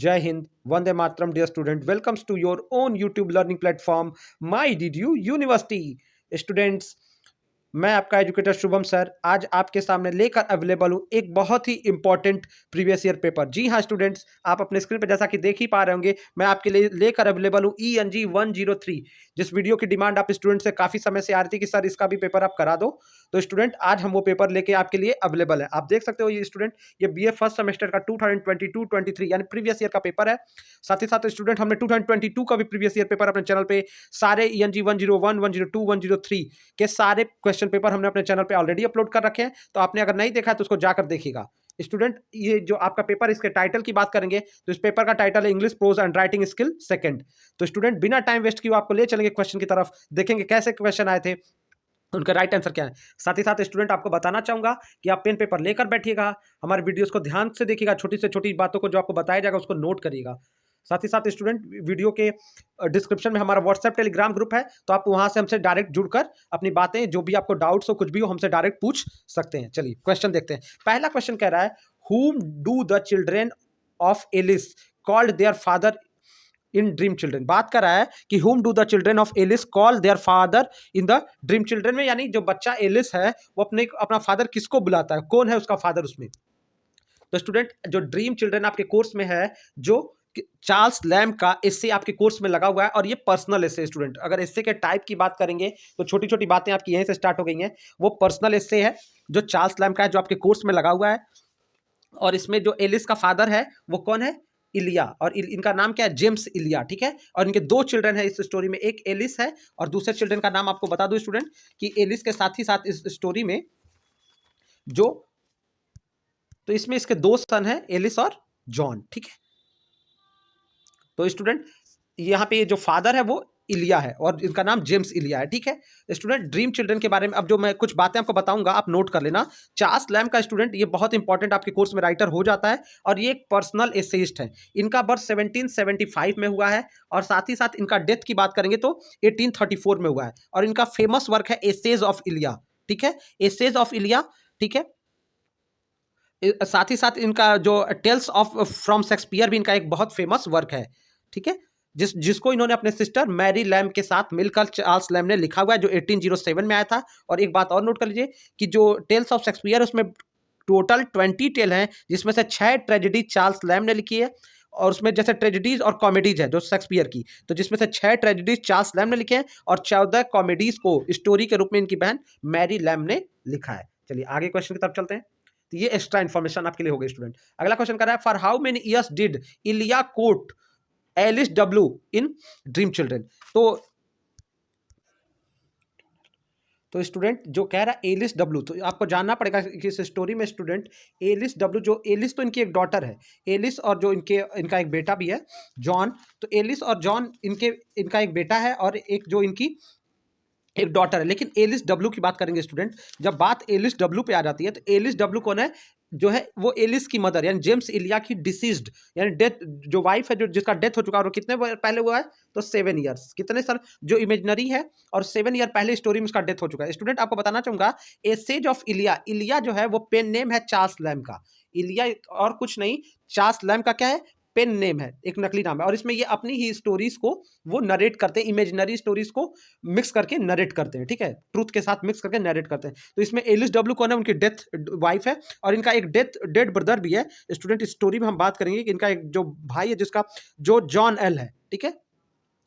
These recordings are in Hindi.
जय हिंद, वंदे मातरम dear student, welcomes to your own YouTube learning platform my did you university. Students, मैं आपका एजुकेटर शुभम सर आज आपके सामने लेकर अवेलेबल हूं एक बहुत ही इंपॉर्टेंट प्रीवियस ईयर पेपर। जी हाँ स्टूडेंट्स, आप अपने स्क्रीन पर जैसा कि देख ही पा रहे होंगे, मैं आपके लिए लेकर अवेलेबल हूं ENG 103, जिस वीडियो की डिमांड आप स्टूडेंट से काफी समय से आ रही थी कि सर इसका भी पेपर आप करा दो। तो स्टूडेंट आज हम वो पेपर लेके आपके लिए अवेलेबल है। आप देख सकते हो ये स्टूडेंट, ये BA फर्स्ट सेमेस्टर का 2022-23 यानी प्रीवियस ईयर का पेपर है। साथ ही साथ स्टूडेंट हमने 2022 का भी प्रीवियस ईयर पेपर अपने चैनल पे सारे ENG 101, 102, 103 के सारे क्वेश्चन पेपर हमने अपने चैनल पे ऑलरेडी अपलोड कर रखे हैं। तो आपने अगर नहीं देखा है तो उसको जाकर देखिएगा। स्टूडेंट, ये जो आपका पेपर, इसके टाइटल की बात करेंगे तो इस पेपर का टाइटल है English pros and writing skill second. तो स्टूडेंट, बिना टाइम वेस्ट किए आपको ले चलेंगे क्वेश्चन की तरफ, देखेंगे कैसे क्वेश्चन आए थे, उनका राइट आंसर क्या है। साथ ही साथ स्टूडेंट आपको बताना चाहूंगा कि आप पेन पेपर लेकर बैठिएगा, हमारे वीडियोस को ध्यान से देखिएगा, छोटी से छोटी बातों को जो आपको बताया जाएगा उसको नोट करिएगा। साथ ही साथ स्टूडेंट, वीडियो के डिस्क्रिप्शन में हमारा व्हाट्सएप टेलीग्राम ग्रुप है, तो आप वहां से हमसे डायरेक्ट जुड़कर अपनी बातें, जो भी आपको डाउट्स हो, कुछ भी हो, हमसे डायरेक्ट पूछ सकते हैं। चलिए क्वेश्चन देखते हैं। पहला क्वेश्चन कह रहा है, whom do the children of Alice called their father in Dream children. बात कर रहा है कि whom do the children of Alice call their father in the dream children में, यानी जो बच्चा एलिस है वो अपना फादर किसको बुलाता है, कौन है उसका फादर उसमें। तो स्टूडेंट, जो ड्रीम चिल्ड्रन आपके कोर्स में है, जो चार्ल्स लैम्ब का एस्से आपके कोर्स में लगा हुआ है, और ये पर्सनल एस्से। स्टूडेंट, अगर एस्से के टाइप की बात करेंगे तो छोटी छोटी बातें आपकी यहीं से स्टार्ट हो गई हैं। वो पर्सनल एस्से है जो चार्ल्स लैम्ब का है, जो आपके कोर्स में लगा हुआ है। और इसमें जो एलिस का फादर है वो कौन है, इलिया, और इनका नाम क्या है, जेम्स इलिया। ठीक है, और इनके दो चिल्ड्रन है इस स्टोरी में, एक एलिस है और दूसरे चिल्ड्रन का नाम आपको बता दूं स्टूडेंट कि एलिस के साथ ही साथ इस स्टोरी में जो, तो इसमें इसके दो सन है, एलिस और जॉन। ठीक है, तो स्टूडेंट यहाँ पे जो फादर है वो इलिया है और इनका नाम जेम्स इलिया है। ठीक है स्टूडेंट, ड्रीम चिल्ड्रन के बारे में अब जो मैं कुछ बातें आपको बताऊंगा आप नोट कर लेना। चार्ल्स लैम्ब का स्टूडेंट, ये बहुत इंपॉर्टेंट आपके कोर्स में राइटर हो जाता है, और ये एक पर्सनल एसेइस्ट है। इनका बर्थ 1775 में हुआ है, और साथ ही साथ इनका डेथ की बात करेंगे तो 1834 में हुआ है, और इनका फेमस वर्क है एसेज ऑफ इलिया। ठीक है, एसेज ऑफ इलिया। ठीक है, साथ ही साथ इनका जो टेल्स ऑफ फ्रॉम शेक्सपियर भी इनका एक बहुत फेमस वर्क है। ठीक है, जिसको इन्होंने अपने सिस्टर मैरी लैम्ब के साथ मिलकर चार्ल्स लैम्ब ने लिखा हुआ है, जो 1807 में आया था। और एक बात और नोट कर लीजिए कि जो टेल्स ऑफ शेक्सपियर है उसमें टोटल 20 टेल हैं, जिसमें से 6 ट्रेजेडी चार्ल्स लैम्ब ने लिखी है, और उसमें जैसे ट्रेजेडीज और कॉमेडीज है जो शेक्सपियर की, तो जिसमें से 6 ट्रेजेडीज चार्ल्स लैम्ब ने लिखे हैं और 14 कॉमेडीज को स्टोरी के रूप में इनकी बहन मैरी लैम्ब ने लिखा है। चलिए आगे क्वेश्चन की तरफ चलते हैं। तो ये एक्स्ट्रा इन्फॉर्मेशन आपके लिए हो गई स्टूडेंट। अगला क्वेश्चन कर रहा है, for how many years did Elia court Alice W in Dream Children. तो स्टूडेंट जो कह रहा है एलिस डब्ल्यू, तो आपको जानना पड़ेगा कि इस स्टोरी में स्टूडेंट एलिस डब्ल्यू, जो एलिस तो इनकी एक डॉटर है, एलिस, और जो इनका एक बेटा भी है जॉन। तो एलिस और जॉन इनका एक बेटा है और एक जो इनकी एक डॉटर है। लेकिन एलिस डब्ल्यू की बात करेंगे स्टूडेंट, जब बात एलिस डब्ल्यू पे आ जाती है तो एलिस डब्ल्यू कौन है, जो है वो एलिस की मदर यानी जेम्स इलिया की डिसीज्ड यानी डेथ, जो वाइफ है, जो जिसका डेथ हो चुका है, और कितने पहले हुआ है, तो 7 ईयर्स, कितने साल, जो इमेजिनरी है, और 7 ईयर पहले स्टोरी में उसका डेथ हो चुका है। स्टूडेंट आपको बताना चाहूंगा, एसेज ऑफ इलिया, इलिया जो है वो पेन नेम है चार्ल्स लैम्ब का। इलिया और कुछ नहीं, चार्ल्स लैम्ब का क्या है, पेन नेम है, एक नकली नाम है, और इसमें ये अपनी ही स्टोरीज को वो नरेट करते हैं, इमेजिनरी स्टोरीज को मिक्स करके नरेट करते हैं। ठीक है, ट्रूथ के साथ मिक्स करके नरेट करते हैं। तो इसमें एलिस डब्ल्यू कौन है, उनकी डेथ वाइफ है, और इनका एक डेड ब्रदर भी है। स्टूडेंट, स्टोरी में हम बात करेंगे कि इनका एक जो भाई है जिसका, जो जॉन एल है। ठीक है,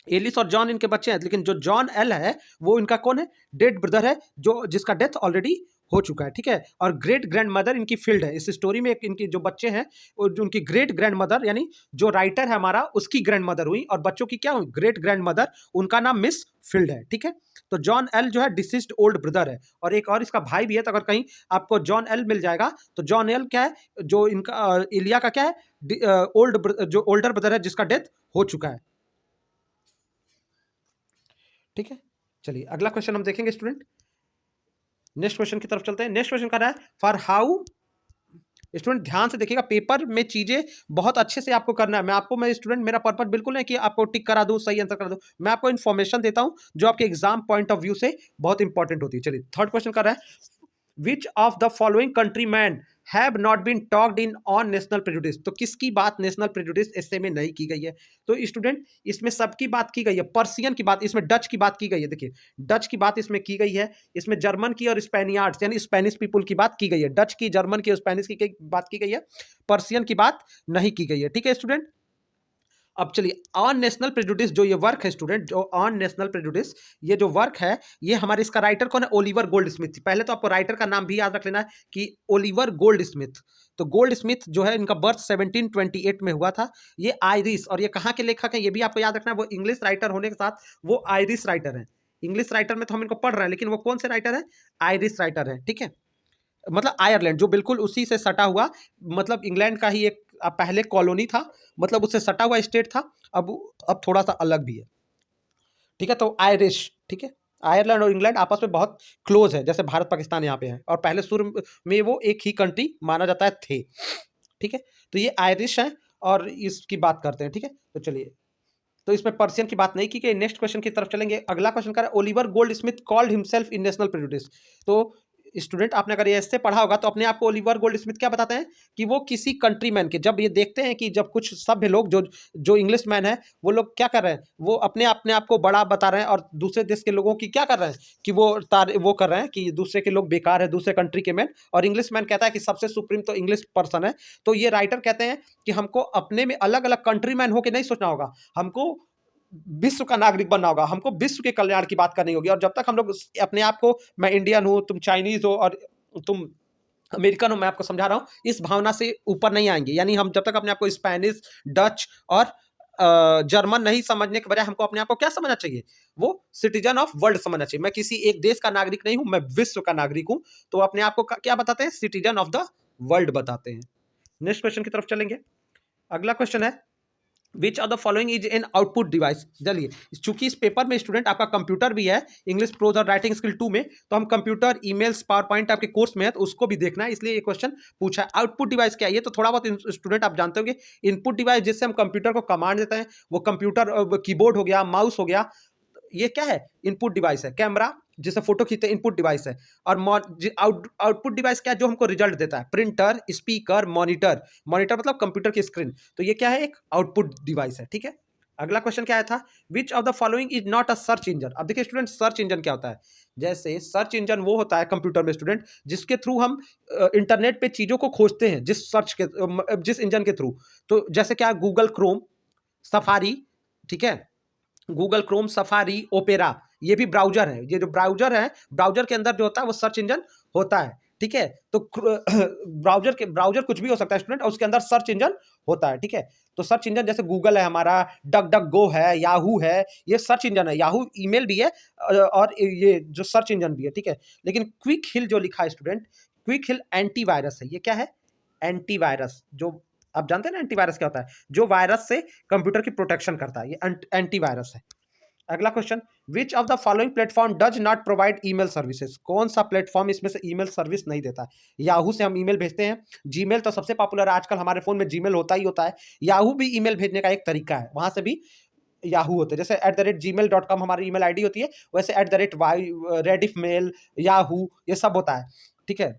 एलिस और जॉन इनके बच्चे हैं, लेकिन जो जॉन एल है वो इनका कौन है, डेड ब्रदर है, जो जिसका डेथ ऑलरेडी हो चुका है। ठीक है, और ग्रेट ग्रैंड मदर इनकी फील्ड है। इस स्टोरी में इनकी जो बच्चे हैं, जो उनकी ग्रेट ग्रैंड मदर, यानी जो राइटर है हमारा, उसकी ग्रैंड मदर हुई, और बच्चों की क्या हुई, ग्रेट ग्रैंड मदर, उनका नाम मिस फील्ड है। ठीक है, तो जॉन एल जो है डिसीज्ड ओल्ड ब्रदर है, और एक और इसका भाई भी है। तो अगर कहीं आपको जॉन एल मिल जाएगा तो जॉन एल क्या है, जो इनका इलिया का क्या है, जो ओल्डर ब्रदर है जिसका डेथ हो चुका है। ठीक है, चलिए अगला क्वेश्चन हम देखेंगे स्टूडेंट। नेक्स्ट क्वेश्चन की तरफ चलते हैं। नेक्स्ट क्वेश्चन कर रहा है, फॉर हाउ, स्टूडेंट ध्यान से देखिएगा, पेपर में चीजें बहुत अच्छे से आपको करना है। मैं स्टूडेंट, मेरा पर्पस बिल्कुल नहीं कि आपको टिक करा दूं, सही आंसर करा दूं, मैं आपको इन्फॉर्मेशन देता हूं जो आपके एग्जाम पॉइंट ऑफ व्यू से बहुत इंपॉर्टेंट होती है। चलिए थर्ड क्वेश्चन कर रहा है, which of the following country man have not been talked in on national prejudice. तो किसकी बात नेशनल प्रेजुडिस एस्से में नहीं की गई है? तो स्टूडेंट इसमें सबकी बात की गई है। पर्सियन की बात, इसमें डच की बात की गई है। देखिए डच की बात इसमें की गई है, इसमें जर्मन की और स्पेनियार्ड्स यानी स्पेनिश पीपुल की बात की गई है। डच की, जर्मन की और स्पेनिश की बात की गई है, पर्सियन की बात नहीं की गई है। ठीक है स्टूडेंट। अब चलिए ऑन नेशनल प्रेजुडिस जो ये वर्क है स्टूडेंट, जो ऑन नेशनल प्रेजुडिस ये जो वर्क है, ये हमारे इसका राइटर कौन है? Oliver gold Smith. पहले तो आपको राइटर का नाम भी याद रख लेना है कि ओलिवर गोल्ड स्मिथ। तो गोल्ड स्मिथ जो है इनका बर्थ 1728 में हुआ था। ये आयरिश, और ये कहाँ के लेखक हैं ये भी आपको याद रखना है। वो इंग्लिश राइटर होने के साथ वो आयरिश राइटर हैं। इंग्लिश राइटर में तो हम इनको पढ़ रहे हैं, लेकिन वो कौन से राइटर हैं? आयरिश राइटर हैं। ठीक है, मतलब आयरलैंड जो बिल्कुल उसी से सटा हुआ, मतलब इंग्लैंड का ही एक पहले कॉलोनी था, मतलब उससे सटा हुआ स्टेट था। अब थोड़ा सा अलग भी है। ठीक है, तो आयरिश। ठीक है, आयरलैंड और इंग्लैंड आपस में बहुत क्लोज है, जैसे भारत पाकिस्तान यहाँ पे है, और पहले शुरू में वो एक ही कंट्री माना जाता है थे। ठीक है, तो ये आयरिश है और इसकी बात करते हैं। ठीक है, तो चलिए, तो इसमें पर्शियन की बात नहीं की गई। नेक्स्ट क्वेश्चन की तरफ चलेंगे। अगला क्वेश्चन कर Oliver gold Smith called himself in national prejudice. तो स्टूडेंट आपने अगर ये ऐसे पढ़ा होगा तो अपने आप को ओलिवर गोल्ड स्मिथ क्या बताते हैं कि वो किसी कंट्री मैन के, जब ये देखते हैं कि जब कुछ सभ्य लोग जो जो इंग्लिश मैन है वो लोग क्या कर रहे हैं, वो अपने आप को बड़ा बता रहे हैं, और दूसरे देश के लोगों की क्या कर रहे हैं कि वो कर रहे हैं कि दूसरे के लोग बेकार है, दूसरे कंट्री के मैन, और इंग्लिश मैन कहता है कि सबसे सुप्रीम तो इंग्लिश पर्सन है। तो ये राइटर कहते हैं कि हमको अपने में अलग अलग कंट्री मैन होकर नहीं सोचना होगा, हमको विश्व का नागरिक बनना होगा, हमको विश्व के कल्याण की बात करनी होगी। और जब तक हम लोग अपने आप को, मैं इंडियन हूं, तुम चाइनीज हो और तुम अमेरिकन हो, मैं आपको समझा रहा हूं, इस भावना से ऊपर नहीं आएंगे। यानी हम जब तक अपने आप को स्पेनिश, डच और जर्मन नहीं समझने के बजाय हमको अपने आप को क्या समझना चाहिए? वो सिटीजन ऑफ वर्ल्ड समझना चाहिए। मैं किसी एक देश का नागरिक नहीं हूं, मैं विश्व का नागरिक हूं। तो अपने आप को क्या बताते हैं? सिटीजन ऑफ द वर्ल्ड बताते हैं। नेक्स्ट क्वेश्चन की तरफ चलेंगे। अगला क्वेश्चन है which of the following is an output device. चलिए, चूंकि इस पेपर में स्टूडेंट आपका कंप्यूटर भी है, इंग्लिश प्रोज और राइटिंग स्किल 2 में, तो हम कंप्यूटर, ईमेल्स, पावर पॉइंट आपके कोर्स में है, तो उसको भी देखना है, इसलिए ये क्वेश्चन पूछा है। आउटपुट डिवाइस क्या है? ये तो थोड़ा बहुत स्टूडेंट आप जानते होंगे। इनपुट डिवाइस जिससे हम कंप्यूटर को कमांड देते हैं, वो कंप्यूटर कीबोर्ड हो गया, माउस हो गया, ये क्या है? इनपुट डिवाइस है। कैमरा जिससे फोटो खींचते हैं, इनपुट डिवाइस है। और आउटपुट डिवाइस क्या है? जो हमको रिजल्ट देता है। Printer, speaker, monitor. मॉनिटर मतलब कंप्यूटर की स्क्रीन। तो ये क्या है? एक आउटपुट डिवाइस है। ठीक है, अगला क्वेश्चन क्या आया था? विच of the following is not a search engine. अब देखिए स्टूडेंट, सर्च इंजन क्या होता है? जैसे सर्च इंजन वो होता है कंप्यूटर में स्टूडेंट जिसके थ्रू हम इंटरनेट पे चीजों को खोजते हैं, जिस इंजन के थ्रू। तो जैसे क्या? Google Chrome, safari. ठीक है, गूगल क्रोम, सफारी, ओपेरा, ये भी ब्राउजर है। ये जो ब्राउजर है, ब्राउजर के अंदर जो होता है वो सर्च इंजन होता है। ठीक है, तो ब्राउजर कुछ भी हो सकता है स्टूडेंट, और उसके अंदर सर्च इंजन होता है। ठीक है, तो सर्च इंजन जैसे गूगल है हमारा, डक डक गो है, याहू है, ये सर्च इंजन है। याहू ईमेल भी है और ये जो सर्च इंजन भी है। ठीक है, लेकिन क्विक हिल जो लिखा है स्टूडेंट, क्विक हिल एंटीवायरस है। ये क्या है? एंटीवायरस। जो आप जानते हैं ना एंटीवायरस क्या होता है? जो वायरस से कंप्यूटर की प्रोटेक्शन करता है, ये एंटीवायरस है। अगला question, which of the following platform does not provide email services. कौन सा प्लेटफॉर्म इसमें से ईमेल सर्विस नहीं देता है? याहू से हम ईमेल भेजते हैं, जीमेल तो सबसे पॉपुलर है आजकल, हमारे फोन में जीमेल होता ही होता है। याहू भी ईमेल भेजने का एक तरीका है, वहां से भी याहू होते हैं। जैसे @gmail.com हमारी ईमेल आईडी होती है, वैसे @रेडिफ मेल, याहू, ये सब होता है। ठीक है,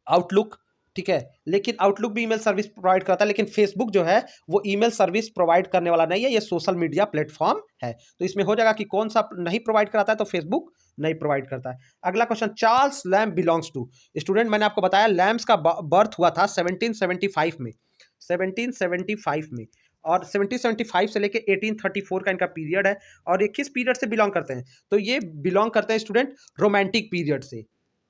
आउटलुक। ठीक है, लेकिन आउटलुक भी ईमेल सर्विस प्रोवाइड करता है, लेकिन फेसबुक जो है वो ईमेल सर्विस प्रोवाइड करने वाला नहीं है, ये सोशल मीडिया प्लेटफॉर्म है। तो इसमें हो जाएगा कि कौन सा नहीं प्रोवाइड कराता है, तो फेसबुक नहीं प्रोवाइड करता है। अगला question, Charles Lamb belongs to. Student मैंने आपको बताया लैम्ब्स का बर्थ हुआ था 1775 में, 1775 में, और 1775 से लेके 1834 का इनका पीरियड है। और ये किस पीरियड से बिलोंग करते हैं? तो ये बिलोंग करते हैं स्टूडेंट रोमांटिक पीरियड से।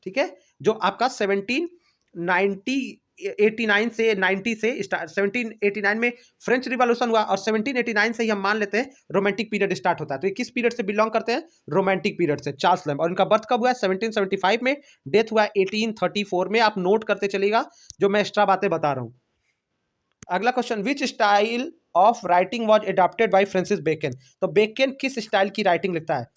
ठीक है, जो आपका 1789 से 90 से 1789 में फ्रेंच रिवॉल्यूशन हुआ, और 1789 से ही हम मान लेते हैं रोमांटिक पीरियड स्टार्ट होता है। तो ये किस पीरियड से बिलोंग करते हैं? रोमांटिक पीरियड से, चार्ल्स लैम्ब। और इनका बर्थ कब हुआ है? 1775 में, डेथ हुआ है 1834 में। आप नोट करते चलिएगा जो मैं एक्स्ट्रा बातें बता रहा हूं। अगला question, which style of writing was adopted by Francis Bacon. तो बेकन किस स्टाइल की राइटिंग लिखता है?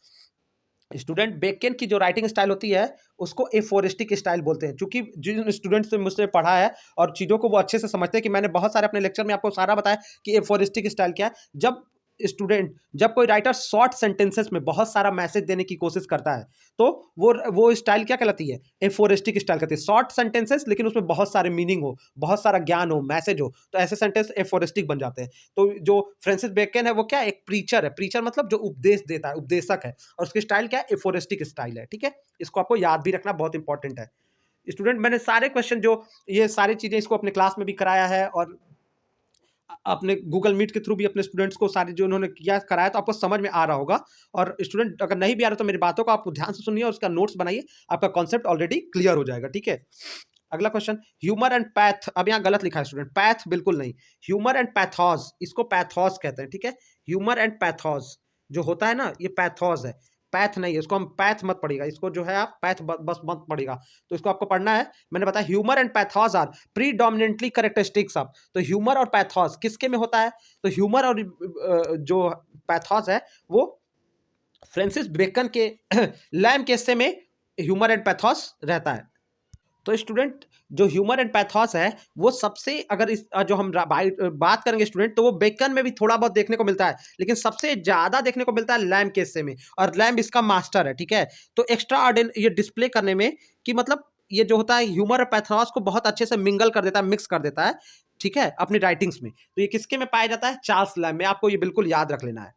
स्टूडेंट बेकन की जो राइटिंग स्टाइल होती है उसको एफोरिस्टिक स्टाइल बोलते हैं। क्योंकि जिन स्टूडेंट्स ने मुझसे पढ़ा है और चीज़ों को वो अच्छे से समझते हैं, कि मैंने बहुत सारे अपने लेक्चर में आपको सारा बताया कि एफोरिस्टिक स्टाइल क्या है। जब स्टूडेंट जब कोई राइटर शॉर्ट सेंटेंसेस में बहुत सारा मैसेज देने की कोशिश करता है तो वो स्टाइल क्या कहलाती है? एफोरिस्टिक स्टाइल कहती है। शॉर्ट सेंटेंसेस लेकिन उसमें बहुत सारे मीनिंग हो, बहुत सारा ज्ञान हो, मैसेज हो, तो ऐसे सेंटेंस एफोरिस्टिक बन जाते हैं। तो जो फ्रांसिस बेकन है वो क्या एक प्रीचर है। प्रीचर मतलब जो उपदेश देता है, उपदेशक है, और उसकी स्टाइल क्या है? एफोरिस्टिक स्टाइल है। ठीक है, इसको आपको याद भी रखना बहुत इंपॉर्टेंट है। स्टूडेंट मैंने सारे क्वेश्चन जो ये सारी चीजें इसको अपने क्लास में भी कराया है और अपने गूगल मीट के थ्रू भी अपने स्टूडेंट्स को सारी जो उन्होंने किया कराया, तो आपको समझ में आ रहा होगा। और स्टूडेंट अगर नहीं भी आ रहा तो मेरी बातों को आप ध्यान से सुनिए और उसका नोट्स बनाइए, आपका कॉन्सेप्ट ऑलरेडी क्लियर हो जाएगा। ठीक है, अगला क्वेश्चन, ह्यूमर एंड पैथ। अब यहाँ गलत लिखा है स्टूडेंट, पैथ बिल्कुल नहीं, ह्यूमर एंड पैथोस, इसको पैथोस कहते हैं। ठीक है, ह्यूमर एंड पैथोस जो होता है ना, ये पैथोस है, पैथ नहीं है। इसको हम पैथ मत पढ़िएगा, इसको जो है आप पैथ बस मत पढ़िएगा। तो इसको आपको पढ़ना है, मैंने बताया humour and pathos are predominantly characteristics of. तो ह्यूमर और पैथोस किसके में होता है? तो ह्यूमर और जो पैथोस है वो फ्रांसिस बेकन के लैम के हिस्से में ह्यूमर एंड पैथोस रहता है। तो स्टूडेंट जो ह्यूमर एंड पैथोस है वो सबसे, अगर इस जो हम बात करेंगे स्टूडेंट, तो वो बेकन में भी थोड़ा बहुत देखने को मिलता है, लेकिन सबसे ज्यादा देखने को मिलता है लैम्ब के हिस्से में, और लैम्ब इसका मास्टर है। ठीक है, तो एक्स्ट्रा ऑर्डिनरी ये डिस्प्ले करने में कि मतलब ये जो होता है ह्यूमर और पैथोस को बहुत अच्छे से मिंगल कर देता है, मिक्स कर देता है। ठीक है, अपनी राइटिंग्स में। तो ये किसके में पाया जाता है? चार्ल्स लैम्ब में। आपको ये बिल्कुल याद रख लेना है।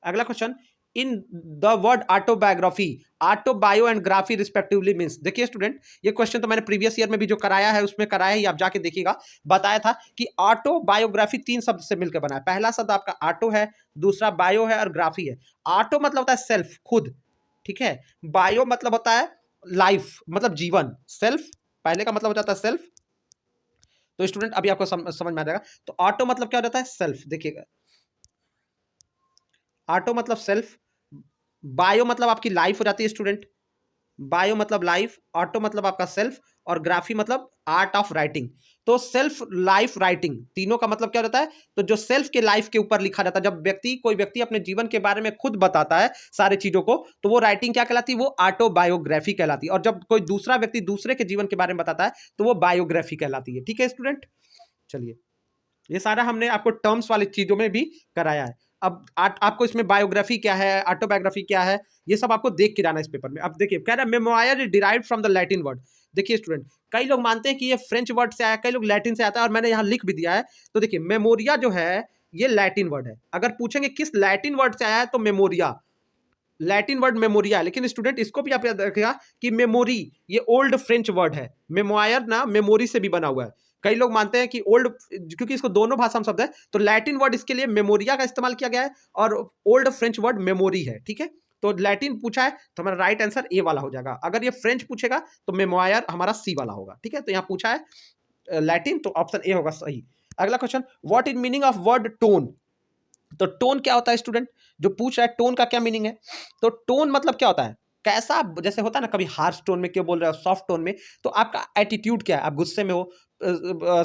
अगला question, in the word autobiography, autobio and graphy respectively means. देखिए स्टूडेंट, ये क्वेश्चन तो मैंने प्रीवियस ईयर में भी जो कराया है उसमें कराया ही, आप जाके देखिएगा। बताया था कि ऑटोबायोग्राफी 3 शब्द से मिलकर बना है। पहला शब्द आपका ऑटो है, दूसरा बायो है, और ग्राफी है। ऑटो मतलब होता है सेल्फ, खुद। ठीक है, बायो मतलब होता है लाइफ, मतलब जीवन, सेल्फ पहले का मतलब हो जाता है सेल्फ। तो स्टूडेंट अभी आपको समझ में आ जाएगा। तो ऑटो मतलब क्या हो जाता है? सेल्फ। देखिएगा, ऑटो मतलब सेल्फ, बायो मतलब आपकी लाइफ हो जाती है स्टूडेंट, बायो मतलब लाइफ, ऑटो मतलब आपका सेल्फ, और ग्राफी मतलब आर्ट ऑफ राइटिंग। तो सेल्फ, लाइफ, राइटिंग, तीनों का मतलब क्या होता है? तो जो सेल्फ के लाइफ के ऊपर लिखा जाता है, जब कोई व्यक्ति अपने जीवन के बारे में खुद बताता है सारी चीजों को, तो वो राइटिंग क्या कहलाती है? वो ऑटोबायोग्राफी कहलाती है। और जब कोई दूसरा व्यक्ति दूसरे के जीवन के बारे में बताता है तो वो बायोग्राफी कहलाती है। ठीक है स्टूडेंट, चलिए, ये सारा हमने आपको टर्म्स वाली चीजों में भी कराया है। अब आपको इसमें बायोग्राफी क्या है, ऑटोबायोग्राफी क्या है, ये सब आपको देख के जाना है इस पेपर में। अब देखिए, कह रहा है memoir is derived from the Latin word. देखिए स्टूडेंट, कई लोग मानते हैं कि ये फ्रेंच वर्ड से आया, कई लोग लैटिन से आता है, और मैंने यहाँ लिख भी दिया है। तो देखिए, मेमोरिया जो है ये लैटिन वर्ड है। अगर पूछेंगे किस लैटिन वर्ड से आया है, तो मेमोरिया, लैटिन वर्ड मेमोरिया। लेकिन स्टूडेंट इसको भी आप याद रखिएगा कि मेमोरी ये ओल्ड फ्रेंच वर्ड है। मेमोयर ना मेमोरी से भी बना हुआ है। कई लोग मानते हैं कि ओल्ड, क्योंकि इसको दोनों भाषा में शब्द है, तो लैटिन वर्ड इसके लिए मेमोरिया का इस्तेमाल किया गया है, और ओल्ड फ्रेंच वर्ड मेमोरी है। ठीक है, तो लैटिन पूछा है तो हमारा राइट आंसर ए वाला हो जाएगा। अगर ये फ्रेंच पूछेगा तो मेमोयर हमारा सी वाला होगा। ठीक है, तो यहाँ पूछा है लैटिन, तो ऑप्शन ए होगा सही। अगला question, what is meaning of word tone. तो टोन क्या होता है स्टूडेंट? जो पूछ रहा है टोन का क्या मीनिंग है, तो टोन मतलब क्या होता है? कैसा, जैसे होता है ना, कभी हार्श टोन में क्यों बोल रहे हो, सॉफ्ट टोन में, तो आपका एटीट्यूड क्या है? आप गुस्से में हो,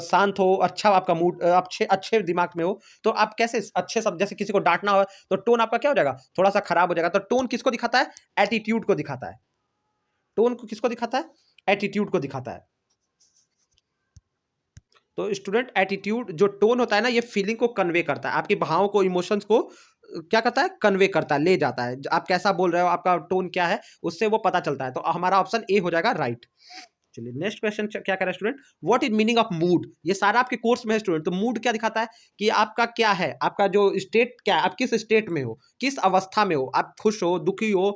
शांत हो, अच्छा आपका मूड, अच्छे अच्छे दिमाग में हो, तो आप कैसे अच्छे सब, जैसे किसी को डांटना हो तो टोन आपका क्या हो जाएगा? थोड़ा सा खराब हो जाएगा। तो टोन किसको दिखाता है? एटीट्यूड को दिखाता है। टोन को किसको दिखाता है? एटीट्यूड को दिखाता है। तो स्टूडेंट एटीट्यूड, जो टोन होता है ना, ये फीलिंग को कन्वे करता है, आपके भावों को, इमोशंस को क्या करता है? कन्वे करता है, ले जाता है। आप कैसा बोल रहे हो, आपका टोन क्या है, उससे वो पता चलता है। तो हमारा ऑप्शन ए हो जाएगा राइट। चलिए, नेक्स्ट क्वेश्चन क्या कह रहा है student, what is meaning of mood. ये सारा आपके कोर्स में है स्टूडेंट। तो मूड क्या दिखाता है? कि आपका क्या है, आपका जो स्टेट क्या है, आप किस स्टेट में हो, किस अवस्था में हो, आप खुश हो, दुखी हो,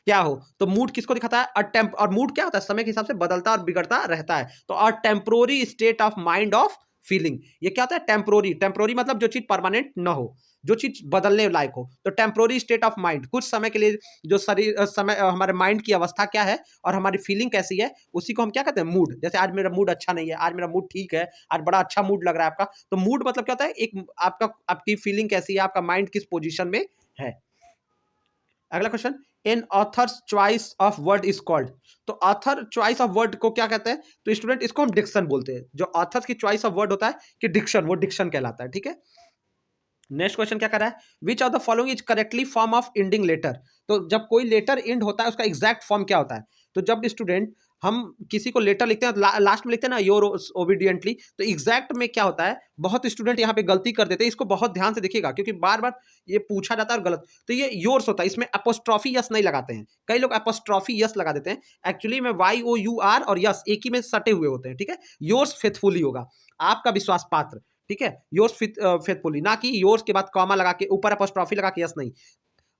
क्या हो। तो मूड किसको दिखाता है? और मूड क्या होता है? समय के हिसाब से बदलता और बिगड़ता रहता है। तो a temporary state of mind of feeling. ये क्या होता है? टेम्पोररी। टेम्पोररी मतलब जो चीज परमानेंट ना हो, जो चीज बदलने लायक हो। तो टेम्पोररी स्टेट ऑफ माइंड, कुछ समय के लिए जो शरीर समय हमारे माइंड की अवस्था क्या है और हमारी फीलिंग कैसी है, उसी को हम क्या कहते हैं? मूड। जैसे आज मेरा मूड अच्छा नहीं है, आज मेरा मूड ठीक है, आज बड़ा अच्छा मूड लग रहा है आपका। तो मूड मतलब क्या होता है? एक आपका, आपकी फीलिंग कैसी है, आपका माइंड किस पोजिशन में है। अगला question, in authors choice of word is called. तो ऑथर चॉइस ऑफ वर्ड को क्या कहते हैं? तो स्टूडेंट इसको हम डिक्शन बोलते हैं। जो ऑथर्स की चॉइस ऑफ वर्ड होता है कि डिक्शन, वो डिक्शन कहलाता है। ठीक है, नेक्स्ट क्वेश्चन क्या कर रहा है, which of the following is correctly form of ending letter. तो जब कोई लेटर इंड होता है उसका एग्जैक्ट फॉर्म क्या होता है? तो जब स्टूडेंट हम किसी को लेटर लिखते हैं लास्ट में लिखते हैं ना योर ओबीडियंटली, तो एग्जैक्ट में क्या होता है, बहुत स्टूडेंट यहाँ पे गलती कर देते हैं, इसको बहुत ध्यान से देखिएगा क्योंकि बार बार ये पूछा जाता है और गलत। तो ये योर्स होता है, इसमें अपोस्ट्रॉफी यस नहीं लगाते हैं, कई लोग अपोस्ट्रॉफी यस लगा देते हैं, एक्चुअली में YOUR और यस एक ही में सटे हुए होते हैं, ठीक है। योर्स फेथफुली होगा, आपका विश्वास पात्र, ठीक है, योर्स फेथफुली, ना कि योर्स के बाद कॉमा लगा के ऊपर अपोस्ट्रॉफी लगा के यस नहीं।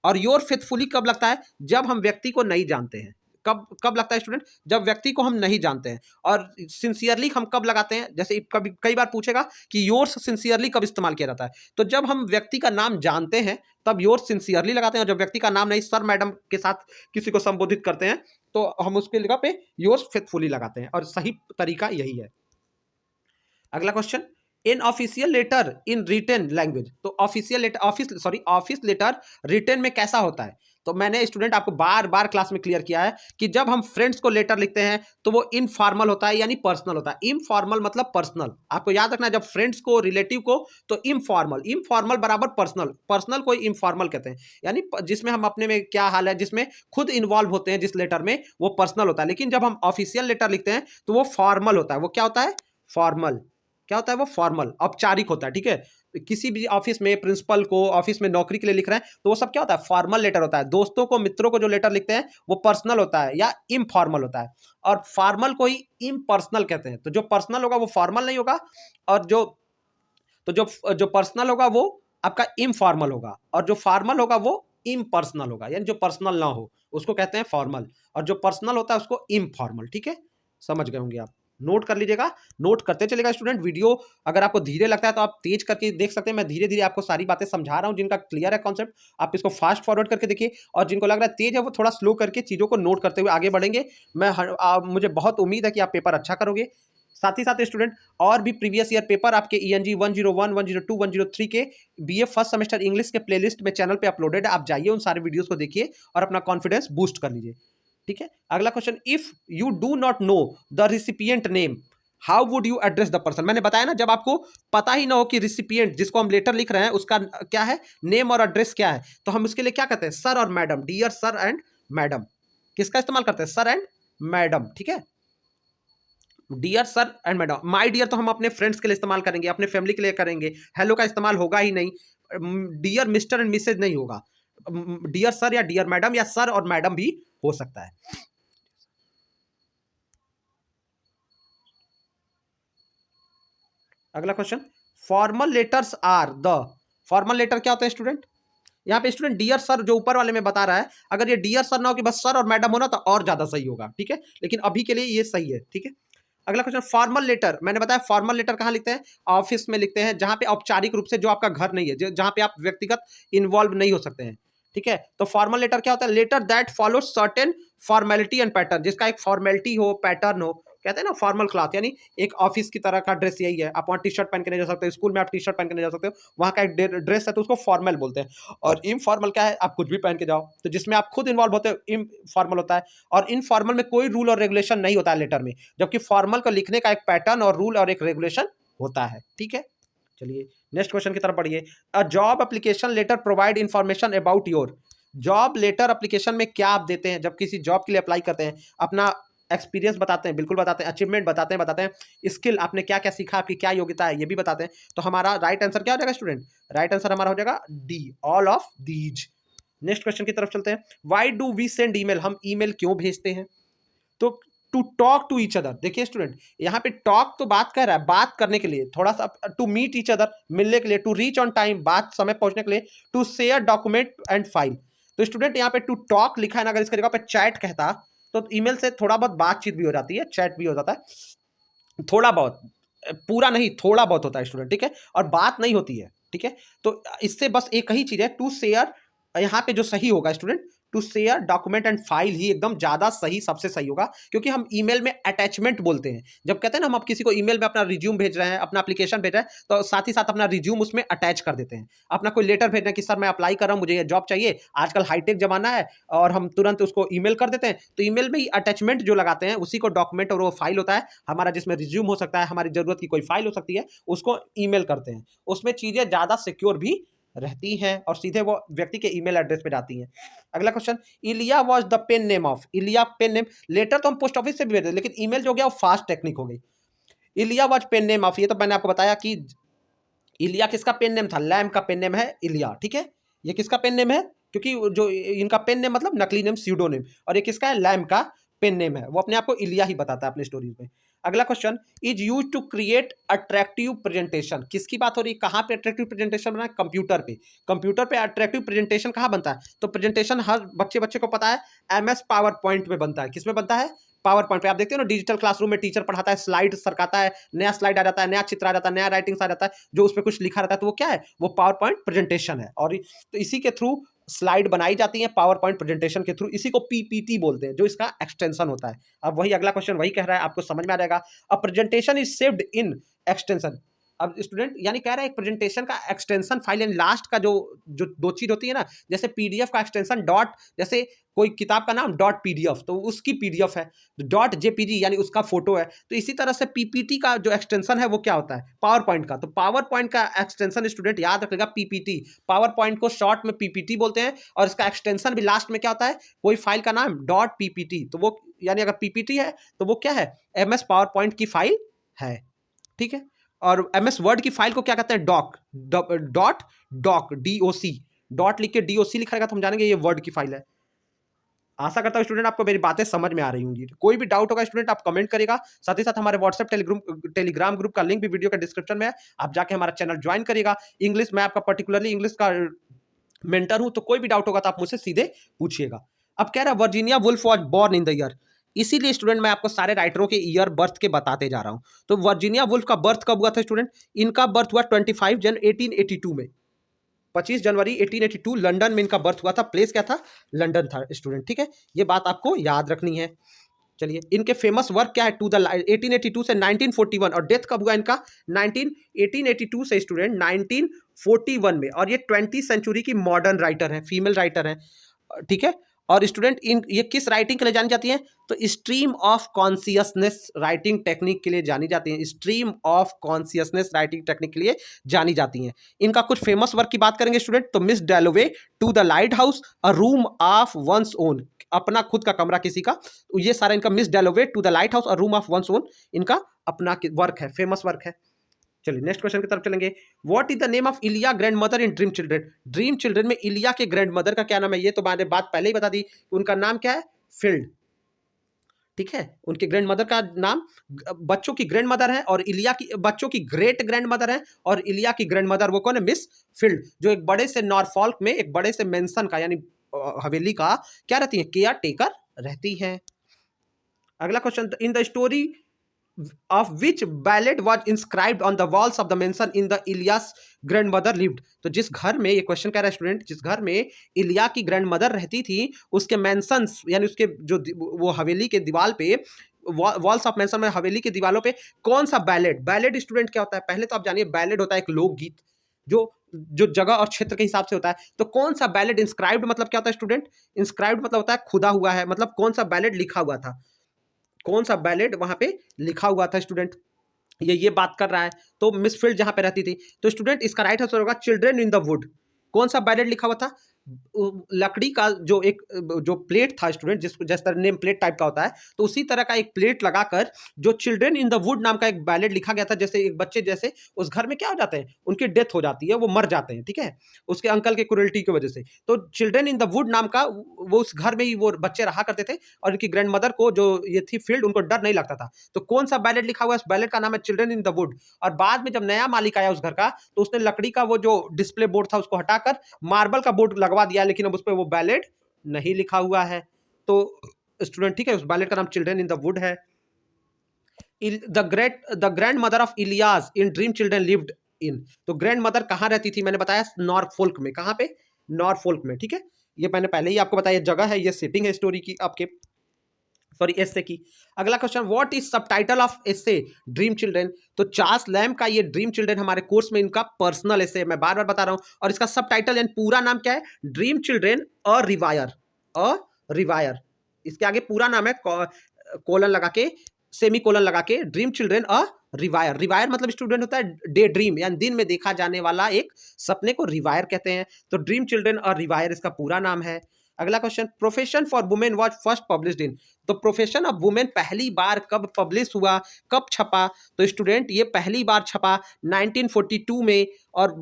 और योर फेथफुली कब लगता है, जब हम व्यक्ति को नहीं जानते हैं। कब कब लगता है स्टूडेंट, जब व्यक्ति को हम नहीं जानते हैं। और सिंसियरली हम कब लगाते हैं, जैसे कभी कई बार पूछेगा कि योर्स सिंसियरली कब इस्तेमाल किया जाता है, तो जब हम व्यक्ति का नाम जानते हैं तब योर्स सिंसियरली लगाते हैं, और जब व्यक्ति का नाम नहीं, सर मैडम के साथ किसी को संबोधित करते हैं तो हम उसके जगह पे योर्स फेथफुली लगाते हैं, और सही तरीका यही है। अगला question, in official letter in written language, तो official letter office letter written में कैसा होता है। तो मैंने स्टूडेंट आपको बार बार क्लास में क्लियर किया है कि जब हम फ्रेंड्स को लेटर लिखते हैं तो वो इनफॉर्मल होता है, यानी पर्सनल होता है। इनफॉर्मल मतलब पर्सनल, आपको याद रखना है, जब फ्रेंड्स को, रिलेटिव को, तो इनफॉर्मल, इनफॉर्मल बराबर पर्सनल, पर्सनल को इनफॉर्मल कहते हैं, यानी जिसमें हम अपने में क्या हाल है, जिसमें खुद इन्वॉल्व होते हैं जिस लेटर में, वो पर्सनल होता है। लेकिन जब हम ऑफिशियल लेटर लिखते हैं तो वो फॉर्मल होता है। वो क्या होता है, फॉर्मल, क्या होता है, वो फॉर्मल, औपचारिक होता है, ठीक है। किसी भी ऑफिस में प्रिंसिपल को ऑफिस में नौकरी के लिए लिख रहे हैं तो वो सब क्या होता है, फॉर्मल लेटर होता है। दोस्तों को, मित्रों को जो लेटर लिखते हैं वो पर्सनल होता है या इनफॉर्मल होता है, और फॉर्मल को ही इम्पर्सनल कहते हैं। तो जो पर्सनल होगा वो फॉर्मल नहीं होगा, और जो पर्सनल होगा वो आपका इनफॉर्मल होगा, और जो फॉर्मल होगा वो इम्पर्सनल होगा, यानी जो पर्सनल ना हो उसको कहते हैं फॉर्मल, और जो पर्सनल होता है उसको इनफॉर्मल, ठीक है। समझ गए होंगे आप, नोट कर लीजिएगा, नोट करते चलेगा स्टूडेंट। वीडियो अगर आपको धीरे लगता है तो आप तेज करके देख सकते हैं, मैं धीरे धीरे आपको सारी बातें समझा रहा हूं। जिनका क्लियर है कॉन्सेप्ट, आप इसको फास्ट फॉरवर्ड करके देखिए, और जिनको लग रहा है तेज है वो थोड़ा स्लो करके चीज़ों को नोट करते हुए आगे बढ़ेंगे। मुझे बहुत उम्मीद है कि आप पेपर अच्छा करोगे। साथ ही साथ स्टूडेंट, और भी प्रीवियस ईयर पेपर आपके ENG 101, 102, 103 के BA फर्स्ट सेमेस्टर इंग्लिश के प्लेलिस्ट में चैनल पे अपलोडेड है, आप जाइए उन सारे वीडियोस को देखिए और अपना कॉन्फिडेंस बूस्ट कर लीजिए, ठीक है। अगला question, if you do not know the recipient name, how would you address the person. मैंने बताया ना, जब आपको पता ही ना हो कि रिसिपिएंट जिसको हम लेटर लिख रहे हैं उसका क्या है, नेम और एड्रेस क्या है, तो हम उसके लिए क्या कहते हैं, सर और madam, dear sir and madam. किसका इस्तेमाल करते हैं, सर एंड मैडम, ठीक है, dear sir and madam. My dear तो हम अपने फ्रेंड्स के लिए इस्तेमाल करेंगे, अपने फैमिली के लिए करेंगे, हेलो का इस्तेमाल होगा ही नहीं, डियर मिस्टर एंड मिसेज नहीं होगा, डियर सर या डियर मैडम या सर और मैडम भी हो सकता है। अगला question, formal letters are the, formal letter क्या होता है स्टूडेंट, यहाँ पे स्टूडेंट डियर सर जो ऊपर वाले में बता रहा है, अगर ये डियर सर ना हो कि बस सर और मैडम होना तो और ज्यादा सही होगा, ठीक है, लेकिन अभी के लिए ये सही है, ठीक है। अगला क्वेश्चन, फॉर्मल लेटर, मैंने बताया फॉर्मल लेटर कहाँ लिखते हैं, ऑफिस में लिखते हैं, जहां पे औपचारिक रूप से, जो आपका घर नहीं है, जहां पे आप व्यक्तिगत इन्वॉल्व नहीं हो सकते हैं, ठीक है। तो फॉर्मल लेटर क्या होता है, letter that follow certain formality and pattern, जिसका एक फॉर्मेलिटी हो, पैटर्न हो, कहते हैं ना फॉर्मल क्लॉथ, यानी एक ऑफिस की तरह का ड्रेस यही है, आप वहाँ टी शर्ट पहन के नहीं जा सकते, स्कूल में आप टी शर्ट पहन के नहीं जा सकते हो, वहाँ का एक ड्रेस है तो उसको फॉर्मल बोलते हैं। और इनफॉर्मल क्या है, आप कुछ भी पहन के जाओ, तो जिसमें आप खुद इन्वॉल्व होते हो इनफॉर्मल होता है। और इनफॉर्मल में कोई रूल और रेगुलेशन नहीं होता है लेटर में, जबकि फॉर्मल को लिखने का एक पैटर्न और रूल और एक रेगुलेशन होता है, ठीक है। चलिए नेक्स्ट क्वेश्चन की तरफ बढ़िए। A job application letter provide information about your, job letter application में क्या आप देते हैं, जब किसी जॉब के लिए अप्लाई करते हैं, अपना एक्सपीरियंस बताते हैं, बिल्कुल बताते हैं, अचीवमेंट बताते हैं, स्किल आपने क्या क्या सीखा, आपकी क्या योग्यता है, ये भी बताते हैं। तो हमारा राइट आंसर क्या हो जाएगा स्टूडेंट, राइट आंसर हमारा हो जाएगा D, all of these. Next question की तरफ चलते हैं, why do we send email, हम ईमेल क्यों भेजते हैं, तो to talk to each other, देखिए स्टूडेंट यहाँ पे टॉक तो बात कर रहा है, बात करने के लिए थोड़ा सा, टू मीट ईच अदर मिलने के लिए, टू रीच ऑन टाइम बात समय पहुंचने के लिए, to share document and file. तो स्टूडेंट यहाँ पे टू टॉक लिखा है ना, अगर इसकी जगह पे चैट कहता तो ईमेल से थोड़ा बहुत बातचीत भी हो जाती है, चैट भी हो जाता है, थोड़ा बहुत, पूरा नहीं, थोड़ा बहुत होता है स्टूडेंट, ठीक है, और बात नहीं होती है, ठीक है। तो इससे बस एक ही चीज है, टू शेयर, यहाँ पे जो सही होगा student, to share document and file ही एकदम ज्यादा सही, सबसे सही होगा, क्योंकि हम ईमेल में अटैचमेंट बोलते हैं, जब कहते हैं ना हम किसी को ईमेल में अपना रिज्यूम भेज रहे हैं, अपना एप्लीकेशन भेज रहे हैं, तो साथ ही साथ अपना रिज्यूम उसमें अटैच कर देते हैं, अपना कोई लेटर भेज रहे हैं कि सर मैं अप्लाई कर रहा हूँ, मुझे ये जॉब चाहिए, आजकल हाईटेक जमाना है, और हम तुरंत उसको ईमेल कर देते हैं, तो ईमेल में ही अटैचमेंट जो लगाते हैं उसी को डॉक्यूमेंट, और वो फाइल होता है हमारा, जिसमें रिज्यूम हो सकता है, हमारी जरूरत की कोई फाइल हो सकती है, उसको ईमेल करते हैं, उसमें चीजें ज्यादा सिक्योर भी रहती हैं और सीधे वो व्यक्ति के ईमेल एड्रेस पे जाती हैं। अगला question, Elia was the pen name of, Elia pen name, letter तो हम पोस्ट ऑफिस से भी भेजते लेकिन ईमेल जो हो गया वो फास्ट टेक्निक हो गई। इलिया वाज पेन नेम ऑफ, ये तो मैंने आपको बताया कि इलिया किसका पेन नेम था, लैम का पेन नेम है इलिया, ठीक है। ये किसका पेन नेम है, क्योंकि जो इनका पेन नेम मतलब नकली नेम स्यूडोनेम, और ये किसका है, लैम का पेन नेम है। वो अपने आप को इलिया ही बताता है अपने स्टोरीज में। अगला question, is use to create attractive presentation, किसकी बात हो रही है, कहाँ पे अट्रैक्टिव प्रेजेंटेशन बना है, कंप्यूटर पे। कंप्यूटर पे अट्रैक्टिव प्रेजेंटेशन कहाँ बनता है, तो प्रेजेंटेशन हर बच्चे बच्चे को पता है MS पावर पॉइंट में बनता है। किसमें बनता है, पावर पॉइंट पे। आप देखते हो ना डिजिटल क्लासरूम में टीचर पढ़ाता है, स्लाइड सरकाता है, नया स्लाइड आ जाता है, नया चित्र आ जाता है, नया राइटिंग्स आ जाता है, जो उस पर कुछ लिखा रहता है, तो वो क्या है, वो पावर पॉइंट प्रेजेंटेशन है। और तो इसी के थ्रू स्लाइड बनाई जाती है, पावर पॉइंट प्रेजेंटेशन के थ्रू, इसी को PPT बोलते हैं, जो इसका एक्सटेंशन होता है। अब वही अगला क्वेश्चन वही कह रहा है, आपको समझ में आ जाएगा। A presentation is saved in extension. अब स्टूडेंट यानी कह रहा है एक प्रेजेंटेशन का एक्सटेंशन फाइल, यानी लास्ट का जो जो दो चीज होती है ना, जैसे PDF का एक्सटेंशन डॉट, जैसे कोई किताब का नाम .PDF तो उसकी PDF है, .jpg यानी उसका फोटो है। तो इसी तरह से PPT का जो एक्सटेंशन है वो क्या होता है, पावर पॉइंट का। तो पावर पॉइंट का एक्सटेंशन स्टूडेंट याद रखेगा PPT, पावर पॉइंट को शॉर्ट में PPT बोलते हैं, और इसका एक्सटेंशन भी लास्ट में क्या होता है, कोई फाइल का नाम .ppt। तो वो यानी अगर PPT है तो वो क्या है, MS पावर पॉइंट की फाइल है, ठीक है। और MS वर्ड की फाइल को क्या कहते हैं, डॉक, डॉट DOC, डॉट लिख के DOC लिखा रहेगा तो हम जानेंगे ये वर्ड की फाइल है। आशा करता हूँ स्टूडेंट आपको मेरी बातें समझ में आ रही होंगी। कोई भी डाउट होगा स्टूडेंट आप कमेंट करेगा, साथ ही साथ हमारे व्हाट्सएप टेलीग्राम ग्रुप का लिंक भी वीडियो के डिस्क्रिप्शन में है, आप जाके हमारा चैनल ज्वाइन करिएगा। इंग्लिश मैं आपका पर्टिकुलरली इंग्लिश का मेंटर हूं, तो कोई भी डाउट होगा तो आप मुझसे सीधे पूछिएगा। अब कह रहा है Virginia Woolf was born in the year, इसीलिए स्टूडेंट मैं आपको सारे राइटरों के ईयर बर्थ के बताते जा रहा हूं। तो वर्जीनिया वुल्फ का बर्थ कब हुआ था स्टूडेंट, इनका बर्थ हुआ 25 जन 1882 में, 25 जनवरी 1882 लंदन में इनका बर्थ हुआ था। प्लेस क्या था, लंदन था स्टूडेंट, ठीक है। ये बात आपको याद रखनी है। चलिए इनके फेमस वर्क क्या है, टू द 1882 से 1941, और डेथ कब हुआ इनका, 1882 से स्टूडेंट 1941 में। और ये 20th सेंचुरी की मॉडर्न राइटर है, फीमेल राइटर है, ठीक है। और स्टूडेंट इन ये किस राइटिंग के लिए जानी जाती है, तो stream of consciousness writing technique के लिए जानी जाती है, stream of consciousness writing technique के लिए जानी जाती हैं। इनका कुछ फेमस वर्क की बात करेंगे स्टूडेंट, तो Miss Dalloway, to the lighthouse, a room of one's own, अपना खुद का कमरा किसी का, तो ये सारा इनका, Miss Dalloway, to the lighthouse, a room of one's own, इनका अपना वर्क है, फेमस वर्क है। चलिए नेक्स्ट क्वेश्चन की तरफ चलेंगे। What is the name of Elia grand mother in Dream Children, Dream Children में इलिया के ग्रैंड मदर का क्या नाम है, ये तो मैंने बात पहले ही बता दी, उनका नाम क्या है, फिल्ड, ठीक है। उनके ग्रैंड मदर का नाम, बच्चों की ग्रैंड मदर है, और इलिया की बच्चों की ग्रेट ग्रैंड मदर है, और इलिया की ग्रैंड मदर वो कौन है, मिस फील्ड, जो एक बड़े से नॉरफॉल्क में एक बड़े से मेंशन का यानी हवेली का क्या रहती है, केयर टेकर रहती है। अगला question, in the story of which ballad was inscribed on the walls of the mansion in the Ilias grandmother lived, तो जिस घर में, ये क्वेश्चन कह रहा है स्टूडेंट, जिस घर में इलिया की ग्रैंड मदर रहती थी उसके मेंशंस यानी उसके जो वो हवेली के दीवार पे, वॉल्स ऑफ मेंशन में हवेली की दीवारों पे कौन सा बैलेड, बैलेड स्टूडेंट क्या होता है, पहले तो आप जानिए बैलेड होता है एक लोकगीत जो जो जगह और क्षेत्र के हिसाब से होता है। तो कौन सा बैलेड, इंस्क्राइब्ड मतलब क्या होता है स्टूडेंट, इंस्क्राइब्ड मतलब होता है खुदा हुआ है, मतलब कौन सा बैलेड लिखा हुआ था, कौन सा बैलेड वहां पे लिखा हुआ था स्टूडेंट, ये बात कर रहा है। तो मिस फील्ड जहां पे रहती थी, तो स्टूडेंट इसका राइट आंसर होगा चिल्ड्रन इन द वुड। कौन सा बैलेड लिखा हुआ था, लकड़ी का जो एक जो प्लेट था स्टूडेंट, जिसको जिस तरह नेम प्लेट टाइप का होता है, तो उसी तरह का एक प्लेट लगाकर जो चिल्ड्रन इन द वुड नाम का एक बैलेड लिखा गया था। जैसे एक बच्चे जैसे उस घर में क्या हो जाते हैं, उनकी डेथ हो जाती है, वो मर जाते हैं, ठीक है, उसके अंकल के क्रूरल्टी की वजह से। तो चिल्ड्रन इन द वुड नाम का वो उस घर में ही वो बच्चे रहा करते थे, और इनकी ग्रैंड मदर को जो ये थी फील्ड, उनको डर नहीं लगता था। तो कौन सा बैलेड लिखा हुआ है, इस बैलेड का नाम है चिल्ड्रन इन द वुड। और बाद में जब नया मालिक आया उस घर का, तो उसने लकड़ी का वो जो डिस्प्ले बोर्ड था उसको हटाकर मार्बल का बोर्ड लगवा दिया, लेकिन अब उस पर वो बैलेड नहीं लिखा हुआ है। तो स्टूडेंट ठीक है, उस बैलेड का नाम चिल्ड्रन इन द वुड है। The grand mother of Ilyas in Dream children lived in, तो ग्रैंड मदर कहां रहती थी, मैंने बताया नॉरफोल्क में, कहां पे, नॉरफोल्क में, ठीक है। ये मैंने पहले ही आपको बताया जगह है, ये सेटिंग है स्टोरी की आपके, सॉरी एस्से की। अगला question, what is subtitle of essay dream Children, तो चार्ल्स लैम्ब का ये ड्रीम चिल्ड्रन हमारे कोर्स में इनका पर्सनल एस्से, मैं बार बार बता रहा हूं, और इसका सबटाइटल यानी पूरा नाम क्या है, ड्रीम चिल्ड्रन अ रिवायर, अ रिवायर, इसके आगे पूरा नाम है कोलन लगा के, सेमी कोलन लगा के, ड्रीम चिल्ड्रन अ रिवायर, रिवायर मतलब स्टूडेंट होता है डे ड्रीम, यानी दिन में देखा जाने वाला एक सपने को रिवायर कहते हैं। तो ड्रीम चिल्ड्रन और रिवायर इसका पूरा नाम है। अगला question, profession for women was first published in. तो प्रोफेशन ऑफ वुमेन पहली बार कब पब्लिश हुआ, कब छपा? तो स्टूडेंट ये पहली बार छपा 1942 में, और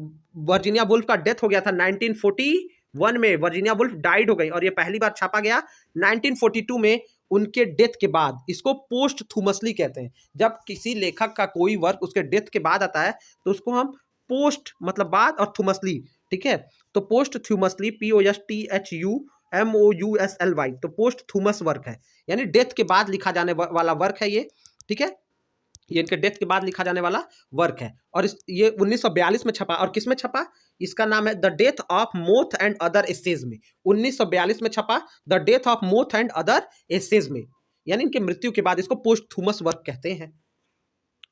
वर्जीनिया वुल्फ का डेथ हो गया था 1941 में। वर्जीनिया वुल्फ डाइड हो गई और ये पहली बार छापा गया 1942 में उनके डेथ के बाद। इसको पोस्ट थूमसली कहते हैं। जब किसी लेखक का कोई वर्क उसके डेथ के बाद आता है तो उसको हम पोस्ट मतलब बाद और थूमसली, ठीक है। तो पोस्ट थ्यूमसली POSTHUMOUSLY, तो पोस्ट थूमस वर्क है, यानी डेथ के बाद लिखा जाने वाला वर्क है ये, ठीक है। ये इनके डेथ के बाद लिखा जाने वाला वर्क है। और ये 1942 में छपा। और किस में छपा? इसका नाम है the death of moth and other essays में। 1942 में छपा the death of moth and other essays में, यानी इनके मृत्यु के बाद। इसको पोस्टथूमस वर्क कहते हैं।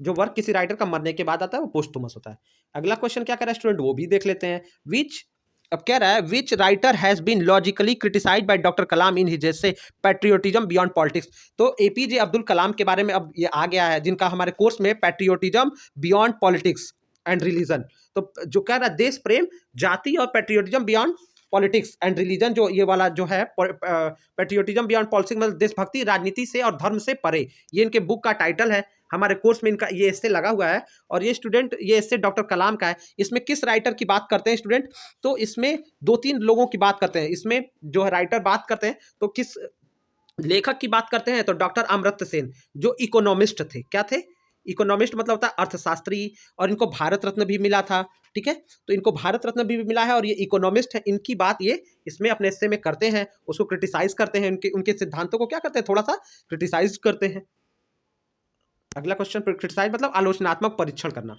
जो वर्क किसी राइटर का मरने के बाद आता है वो पोस्टथूमस होता है। अगला क्वेश्चन क्या कर रहा है स्टूडेंट, वो भी देख लेते हैं। विच, अब कह रहा है which writer has been logically criticised by doctor Kalam in his essay patriotism beyond politics. तो एपीजे अब्दुल कलाम के बारे में अब ये आ गया है, जिनका हमारे कोर्स में patriotism beyond politics and religion. तो जो कह रहा है देश प्रेम, जाति और patriotism beyond politics and religion, जो ये वाला जो है पैट्रियोटिज्म बियॉन्ड पॉलिटिक्स मतलब देशभक्ति राजनीति से और धर्म से परे, ये इनके बुक का टाइटल है। हमारे कोर्स में इनका ये एस्से लगा हुआ है। और ये स्टूडेंट, ये एस्से डॉक्टर कलाम का है। इसमें किस राइटर की बात करते हैं स्टूडेंट? तो इसमें 2-3 लोगों की बात करते हैं। इसमें जो है राइटर बात करते हैं, तो किस लेखक की बात करते हैं? तो डॉक्टर अमर्त्य सेन, जो इकोनॉमिस्ट थे। क्या थे? इकोनॉमिस्ट मतलब होता है अर्थशास्त्री, और इनको भारत रत्न भी मिला था, ठीक है। तो इनको भारत रत्न भी मिला है और ये इकोनॉमिस्ट है। इनकी बात ये इसमें अपने हिस्से में करते हैं, उसको क्रिटिसाइज करते हैं, उनके सिद्धांतों को क्या करते हैं, थोड़ा सा क्रिटिसाइज करते हैं। अगला क्वेश्चन, क्रिटिसाइज मतलब आलोचनात्मक परीक्षण करना।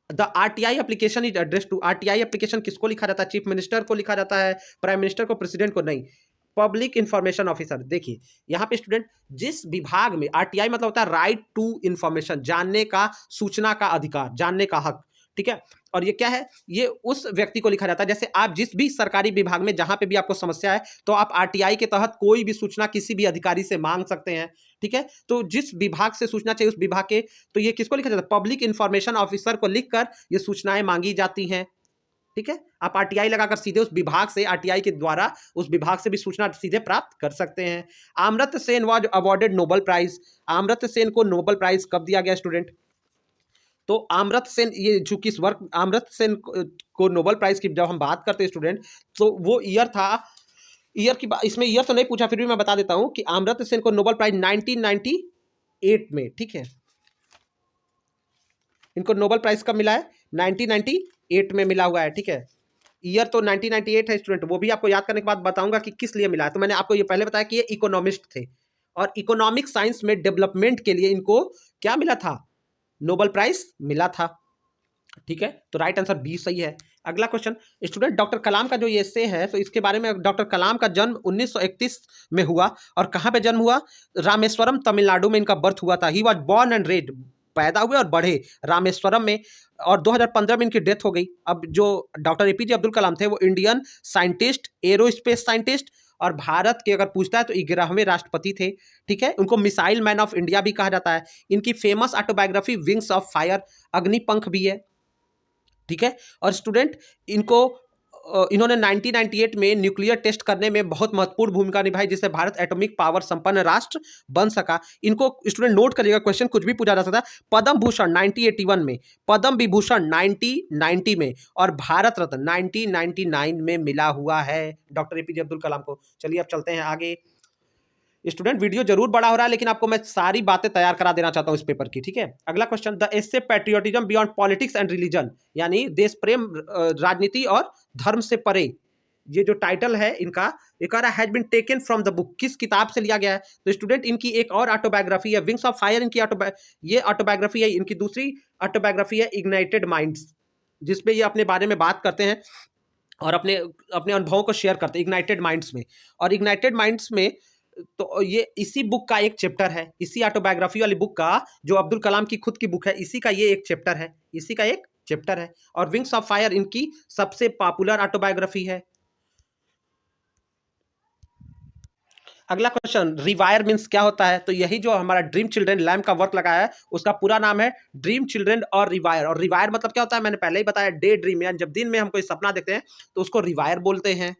The RTI application is address to, RTI application किसको लिखा जाता है? चीफ मिनिस्टर को लिखा जाता है, प्राइम मिनिस्टर को, प्रेसिडेंट को नहीं, पब्लिक इंफॉर्मेशन ऑफिसर। देखिए यहाँ पे स्टूडेंट, जिस विभाग में आरटीआई मतलब होता है राइट टू इंफॉर्मेशन, जानने का, सूचना का अधिकार, जानने का हक, ठीक है। और ये क्या है? ये उस व्यक्ति को लिखा जाता है, जैसे आप जिस भी सरकारी विभाग में जहां पे भी आपको समस्या है तो आप आरटीआई के तहत कोई भी सूचना किसी भी अधिकारी से मांग सकते हैं, ठीक है। तो जिस विभाग से सूचना चाहिए उस विभाग के, तो ये किसको लिखा जाता है? पब्लिक इंफॉर्मेशन ऑफिसर को लिखकर ये सूचनाएं मांगी जाती हैं, ठीक है। आप आरटीआई लगाकर सीधे उस विभाग से, आरटीआई के द्वारा उस विभाग से भी सूचना सीधे प्राप्त कर सकते हैं। Amartya Sen was awarded Nobel prize. Amartya Sen को नोबेल प्राइज कब दिया गया स्टूडेंट? तो अमर्त्य सेन, ये जो किस वर्क, अमर्त्य सेन को नोबेल प्राइज की जब हम बात करते हैं स्टूडेंट, तो वो ईयर था, ईयर की बात, इसमें ईयर तो नहीं पूछा, फिर भी मैं बता देता हूं कि अमर्त्य सेन को नोबेल प्राइज 1998 में, ठीक है। इनको नोबेल प्राइज कब मिला है? 1998 में मिला हुआ है, ठीक है। ईयर तो 1998 है स्टूडेंट, वो भी आपको याद करने के बाद बताऊंगा कि किस लिए मिला है। तो मैंने आपको ये पहले बताया कि ये इकोनॉमिस्ट थे और इकोनॉमिक साइंस में डेवलपमेंट के लिए इनको क्या मिला था? नोबेल प्राइज मिला था, ठीक है। तो राइट आंसर बी सही है। अगला क्वेश्चन स्टूडेंट, डॉक्टर कलाम का जो ये एस्से है, तो इसके बारे में, डॉक्टर कलाम का जन्म 1931 में हुआ। और कहाँ पे जन्म हुआ? रामेश्वरम, तमिलनाडु में इनका बर्थ हुआ था। He was born and red, पैदा हुए और बढ़े रामेश्वरम में, और 2015 में इनकी डेथ हो गई। अब जो डॉक्टर एपीजे अब्दुल कलाम थे वो इंडियन साइंटिस्ट, एरोस्पेस साइंटिस्ट, और भारत के अगर पूछता है तो 11वें राष्ट्रपति थे, ठीक है। उनको मिसाइल मैन ऑफ इंडिया भी कहा जाता है। इनकी famous autobiography wings of fire, Agnipankh भी है, ठीक है। और स्टूडेंट इनको इन्होंने 1998 में न्यूक्लियर टेस्ट करने में बहुत महत्वपूर्ण भूमिका निभाई, जिससे भारत एटॉमिक पावर संपन्न राष्ट्र बन सका। इनको स्टूडेंट नोट करिएगा, क्वेश्चन कुछ भी पूछा जा सकता है। पद्म भूषण 1981 में, पद्म विभूषण 1990 में, और भारत रत्न 1999 में मिला हुआ है डॉक्टर एपीजे अब्दुल कलाम को। चलिए अब चलते हैं आगे। स्टूडेंट वीडियो जरूर बड़ा हो रहा है, लेकिन आपको मैं सारी बातें तैयार करा देना चाहता हूं इस पेपर की, ठीक है। अगला question, the essay patriotism beyond politics and religion, यानी देश प्रेम, राजनीति और धर्म से परे, ये जो टाइटल है इनका, ये कह रहा has been taken from the book, किस किताब से लिया गया है? तो स्टूडेंट इनकी एक और ऑटोबायोग्राफी है, विंग्स ऑफ फायर, इनकी ये ऑटोबायोग्राफी है। इनकी दूसरी ऑटोबायोग्राफी है इग्नाइटेड माइंड्स, जिसपे ये अपने बारे में बात करते हैं और अपने अपने अनुभवों को शेयर करते हैं इग्नाइटेड माइंड्स में। और इग्नाइटेड माइंड्स में, तो ये इसी बुक का एक चैप्टर है, इसी ऑटोबायोग्राफी वाली बुक का, जो अब्दुल कलाम की खुद की बुक है, इसी का ये एक चैप्टर है, इसी का एक चैप्टर है। और विंग्स ऑफ फायर इनकी सबसे पॉपुलर ऑटोबायोग्राफी है। अगला क्वेश्चन, रिवायर मीन्स क्या होता है? तो यही जो हमारा ड्रीम चिल्ड्रन लैम्प का वर्क लगाया है उसका पूरा नाम है ड्रीम चिल्ड्रन और रिवायर। और रिवायर मतलब क्या होता है? मैंने पहले ही बताया, डे ड्रीम, यानी जब दिन में हम कोई सपना देखते हैं तो उसको रिवायर बोलते हैं।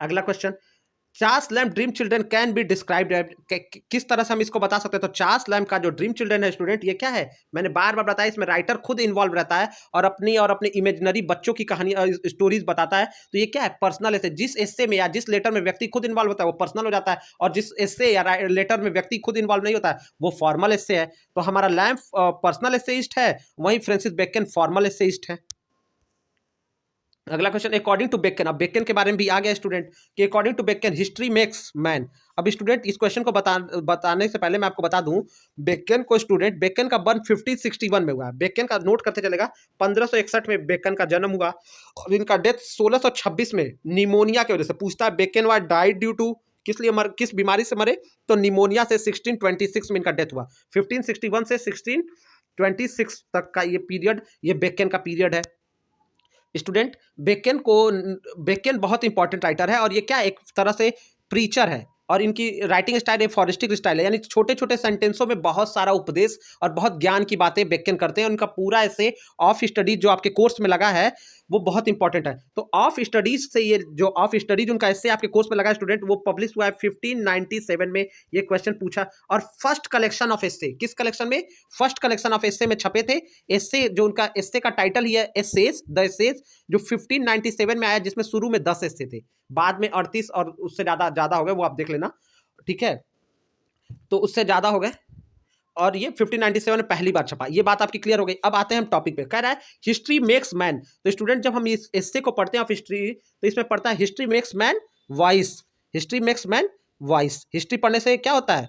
अगला question, Charles lamp dream children can be described, किस तरह से हम इसको बता सकते हैं? तो चार्ल्स लैम्प का जो ड्रीम चिल्ड्रन है स्टूडेंट, ये क्या है? मैंने बार बार बताया, इसमें राइटर खुद इन्वॉल्व रहता है और अपने इमेजिनरी बच्चों की कहानी स्टोरीज बताता है। तो ये क्या है? पर्सनल एसे। जिस एस्से में या जिस लेटर में व्यक्ति खुद इन्वॉल्व होता है वो पर्सनल हो जाता है, और जिस एस्से या लेटर में व्यक्ति खुद इन्वॉल्व नहीं होता है वो फॉर्मल एस्से है। तो हमारा लैम्प पर्सनल एस्सेइस्ट है, वहीं फ्रांसिस बेकन फॉर्मल एस्सेइस्ट है। अगला क्वेश्चन, अकॉर्डिंग टू बेकन, अब बेकन के बारे में भी आ गया स्टूडेंट कि according to Bacon history makes man. अब स्टूडेंट इस क्वेश्चन को बताने से पहले मैं आपको बता दूं, बेकन का बर्थ 1561 में हुआ है। बेकन का नोट करते चलेगा, 1561 में बेकन का जन्म हुआ और इनका डेथ 1626 में निमोनिया की वजह से। पूछता है Bacon was died due to, किस बीमारी से मरे? तो निमोनिया से 1626 में इनका डेथ हुआ। 1561 से 1626 तक का ये पीरियड, ये बेकन का पीरियड है। स्टूडेंट, बेकन बहुत इंपॉर्टेंट राइटर है और ये क्या, एक तरह से प्रीचर है, और इनकी राइटिंग स्टाइल एक फॉरेस्टिक स्टाइल है, यानी छोटे छोटे सेंटेंसों में बहुत सारा उपदेश और बहुत ज्ञान की बातें बेकन करते हैं। उनका पूरा ऐसे ऑफ स्टडीज जो आपके कोर्स में लगा है वो बहुत इंपॉर्टेंट है। तो ऑफ स्टडीज से, ये जो ऑफ स्टडीज उनका ऐसे आपके कोर्स में लगा है स्टूडेंट, वो पब्लिश हुआ है 1597 में। ये क्वेश्चन पूछा, और फर्स्ट कलेक्शन ऑफ एस्से, किस कलेक्शन में? फर्स्ट कलेक्शन ऑफ एस्से में छपे थे। एस्से, जो उनका एस्से का टाइटल ही है एस्सेज, द एस्सेज, जो 1597 में आया, जिसमें शुरू में 10 एस्से थे, बाद में 38 और उससे ज्यादा हो गए, वो आप देख लेना, ठीक है? तो उससे ज्यादा हो गए, और ये 1597 में पहली बार छपा। ये बात आपकी क्लियर हो गई। अब आते हैं हम टॉपिक पे। कह रहा है हिस्ट्री मेक्स मैन। तो स्टूडेंट, जब हम इस एस्से को पढ़ते हैं ऑफ हिस्ट्री, तो इसमें पढ़ता है history makes man vice. History makes man vice. History पढ़ने से क्या होता है?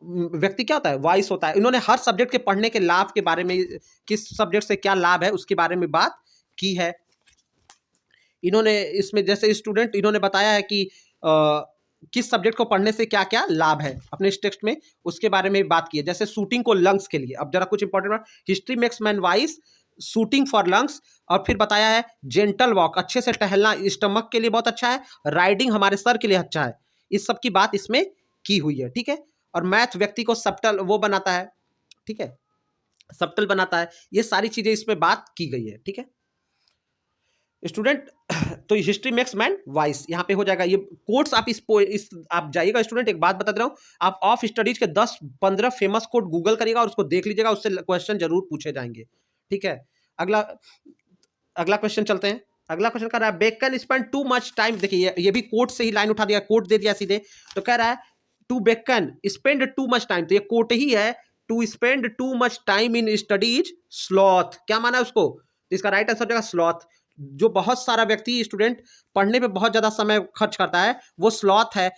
व्यक्ति क्या होता है? वाइस होता है। इन्होंने हर सब्जेक्ट के पढ़ने के लाभ के बारे में, किस सब्जेक्ट से क्या लाभ है उसके बारे में बात की है। इन्होंने इसमें जैसे स्टूडेंट इन्होंने बताया है कि किस सब्जेक्ट को पढ़ने से क्या क्या लाभ है, अपने इस टेक्स्ट में उसके बारे में बात की है। जैसे शूटिंग को लंग्स के लिए, अब जरा कुछ इंपॉर्टेंट बात, history makes man vice, shooting for lungs. और फिर बताया है जेंटल वॉक, अच्छे से टहलना स्टमक के लिए बहुत अच्छा है, राइडिंग हमारे सर के लिए अच्छा है। इस सब की बात इसमें की हुई है, ठीक है? और मैथ व्यक्ति को सब्टल वो बनाता है, ठीक है, सब्टल बनाता है। ये सारी चीजें इसमें बात की गई है, ठीक है स्टूडेंट। तो हिस्ट्री मेक्स मैन वाइस यहाँ पे हो जाएगा। ये कोट्स आप इस आप जाइएगा स्टूडेंट, एक बात बता दे रहा हूँ, आप ऑफ स्टडीज के 10-15 फेमस कोट गूगल करिएगा और उसको देख लीजिएगा, उससे क्वेश्चन जरूर पूछे जाएंगे, ठीक है? अगला अगला क्वेश्चन चलते हैं। अगला क्वेश्चन कर रहा है Bacon spend too much time. देखिए ये भी कोट से ही लाइन उठा दिया, कोट दे दिया सीधे। तो कह रहा है to Bacon spend too much time, तो ये कोट ही है, to spend too much time in studies sloth. क्या माना है उसको? तो इसका राइट आंसर हो जाएगा स्लॉथ। जो बहुत सारा व्यक्ति स्टूडेंट पढ़ने पे बहुत ज्यादा समय खर्च करता है वो स्लॉथ है,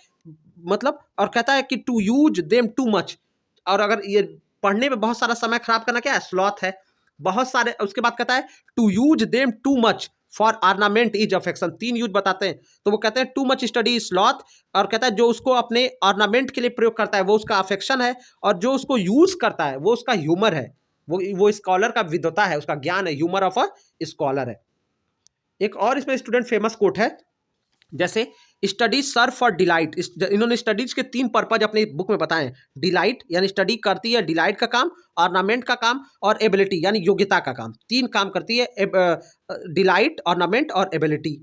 मतलब। और कहता है कि to use them too much, और अगर ये पढ़ने पे बहुत सारा समय खराब करना क्या है? स्लॉथ है। बहुत सारे, उसके बाद कहता है to use them too much for ornament is affection. 3 use बताते हैं, तो वो कहते हैं टू मच स्टडी स्लॉथ। और कहता है जो उसको अपने ऑर्नामेंट के लिए प्रयोग करता है वो उसका अफेक्शन है, और जो उसको यूज करता है वो उसका ह्यूमर है, वो स्कॉलर का विद्वता है, उसका ज्ञान है, ह्यूमर ऑफ अ स्कॉलर है। एक और इसमें स्टूडेंट फेमस कोट है, जैसे स्टडीज सर्व फॉर डिलाइट। इन्होंने स्टडीज के 3 पर्पज अपनी बुक में बताए। डिलाइट यानी स्टडी करती है डिलाइट का काम, ऑर्नामेंट का काम, और एबिलिटी यानी योग्यता का काम। 3 काम करती है, डिलाइट, ऑर्नामेंट और एबिलिटी।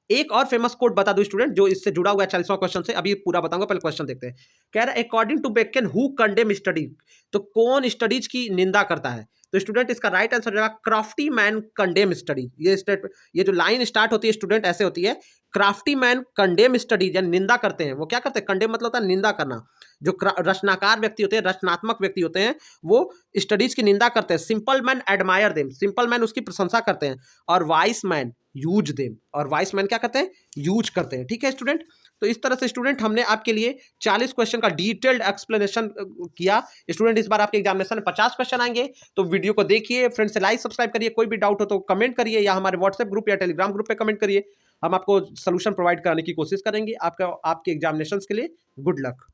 एक और फेमस कोट बता दो स्टूडेंट जो इससे जुड़ा हुआ है 40वां क्वेश्चन से। अभी पूरा बताऊंगा, पहले क्वेश्चन देखते हैं। कह रहा है according to Bacon who condemn study, तो कौन स्टडीज की निंदा करता है? तो स्टूडेंट इसका राइट आंसर हो जाएगा क्राफ्टी मैन कंडेम स्टडी। ये जो लाइन स्टार्ट होती है स्टूडेंट ऐसे होती है, क्राफ्टी मैन कंडेम स्टडीज, यानी निंदा करते हैं। वो क्या करते हैं? कंडेम मतलब होता है निंदा करना। जो रचनाकार व्यक्ति होते हैं, रचनात्मक व्यक्ति होते हैं, वो स्टडीज की निंदा करते हैं। Simple man admire them, simple man उसकी प्रशंसा करते हैं। और वाइस मैन यूज देम, और वाइस मैन क्या करते हैं? यूज करते हैं, ठीक है स्टूडेंट। तो इस तरह से स्टूडेंट हमने आपके लिए 40 क्वेश्चन का डिटेल्ड एक्सप्लेनेशन किया। स्टूडेंट इस बार आपके एग्जामिनेशन में 50 क्वेश्चन आएंगे, तो वीडियो को देखिए, फ्रेंड से लाइक सब्सक्राइब करिए। कोई भी डाउट हो तो कमेंट करिए, या हमारे व्हाट्सएप ग्रुप या टेलीग्राम ग्रुप पे कमेंट करिए। हम आपको सोल्यूशन प्रोवाइड कराने की कोशिश करेंगे। आपके एग्जामिनेशन के लिए गुड लक।